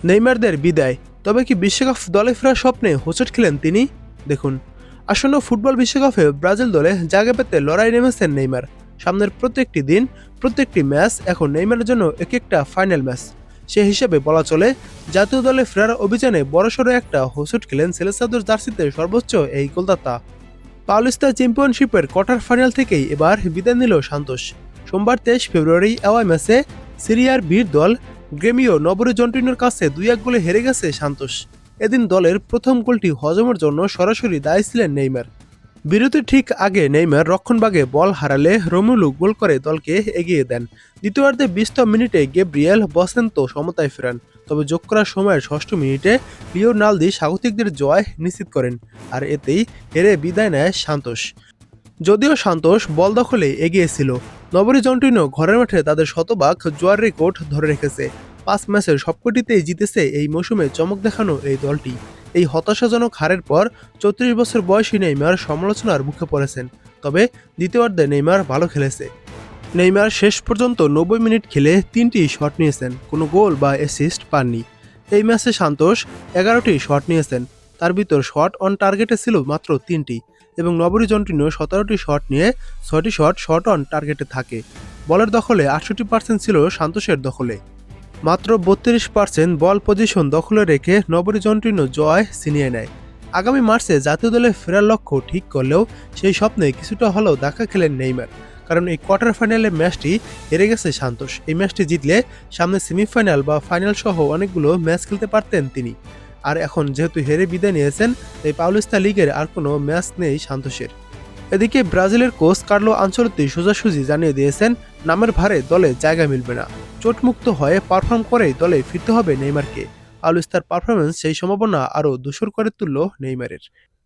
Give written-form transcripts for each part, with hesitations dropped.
নেইমারদের বিদায়, তবে কি বিশ্বকাপ দলে ফেরার স্বপ্নে হোঁচট খেলেন তিনি? দেখুন, আসন্ন ফুটবল বিশ্বকাপে ব্রাজিল দলে জায়গা পেতে লড়াই নেমেছেন নেইমার। সামনের প্রত্যেকটি দিন, প্রত্যেকটি ম্যাচ এখন নেইমারের জন্য এক একটা ফাইনাল ম্যাচ। সে হিসেবে বলা চলে, জাতীয় দলে ফেরার অভিযানে বড়সড় একটা হোঁচট খেলেন সেলেসাদোর জার্সিতে সর্বোচ্চ এই গোলদাতা। পাউলিস্তা চ্যাম্পিয়নশিপের কোয়ার্টার ফাইনাল থেকেই এবার বিদায় নিল সান্তোস। সোমবার 23 ফেব্রুয়ারি অ্যাওয়ে ম্যাচে সিরিয়ার বীর দল গ্রেমিও নবরিজন্টিনোর কাছে 2-1 গোলে হেরে গেছে সান্তোস। এদিন দলের প্রথম গোলটি হজমের জন্য সরাসরি দায়ী ছিলেন নেইমার। বিরতির ঠিক আগে নেইমার রক্ষণভাগে বল হারালে রোমেলু গোল করে দলকে এগিয়ে দেন। দ্বিতীয়ার্ধে 20তম মিনিটে গ্যাব্রিয়েল বসেন্তো সমতায় ফেরান, তবে যোগ করার সময়ের 6ষ্ঠ মিনিটে লিওনালদি স্বাগতিকদের জয় নিশ্চিত করেন, আর এতেই হেরে বিদায় নেয় সান্তোস। যদিও সান্তোস বল দখলে এগিয়ে ছিল, নবরিজন্টিনো ঘরের মাঠে তাদের শতভাগ জোয়ার রেকর্ড ধরে রেখেছে। 5 ম্যাচের সবকটিতেই জিতেছে এই মৌসুমে চমক দেখানো এই দলটি। এই হতাশাজনক হারের পর 34 বছর বয়সী নেইমার সমালোচনার মুখে পড়েছেন, তবে দ্বিতীয়ার্ধে নেইমার ভালো খেলেছে। নেইমার শেষ পর্যন্ত 90 মিনিট খেলে 3টি শট নিয়েছেন, কোনো গোল বা অ্যাসিস্ট পাননি। এই ম্যাচে সান্তোস 11টি শট নিয়েছেন, তার ভিতর শট অন টার্গেটে ছিল মাত্র 3টি, এবং নবরিজন্টিনো 17টি শট নিয়ে 6টি শট অন টার্গেটে থাকে। বলের দখলে 68% ছিল সান্তোসের দখলে। মাত্র 32% বল পজিশন দখলে রেখে নবরিজন্টিনো জয় ছিনিয়ে নেয়। আগামী মার্চে জাতীয় দলে ফেরার লক্ষ্য ঠিক করলেও সেই স্বপ্নে কিছুটা হলেও দেখা খেলেন নেইমার, কারণ এই কোয়ার্টার ফাইনালের ম্যাচটি হেরে গেছে সান্তোস। এই ম্যাচটি জিতলে সামনে সেমিফাইনাল বা ফাইনাল সহ অনেকগুলো ম্যাচ খেলতে পারতেন তিনি। আর এখন যেহেতু হেরে বিদায় নিয়েছেন, তাই পাউলিস্তা লিগের আর কোনো ম্যাচ নেই সান্তোসের। এদিকে ব্রাজিলের কোচ কার্লো আনচেলত্তি সোজাসুজি জানিয়ে দিয়েছেন, নামের ভারে দলে জায়গা মিলবে না। চোটমুক্ত হয়ে পারফর্ম করেই দলে ফিরতে হবে নেইমারকে। পাউলিস্তার পারফরমেন্স সেই সম্ভাবনা আরও ধূসর করে তুলল নেইমারের।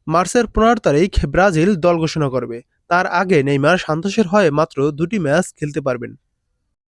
মার্চের 15 তারিখ ব্রাজিল দল ঘোষণা করবে। তার আগে নেইমার সান্তোসের হয়ে মাত্র 2টি ম্যাচ খেলতে পারবেন।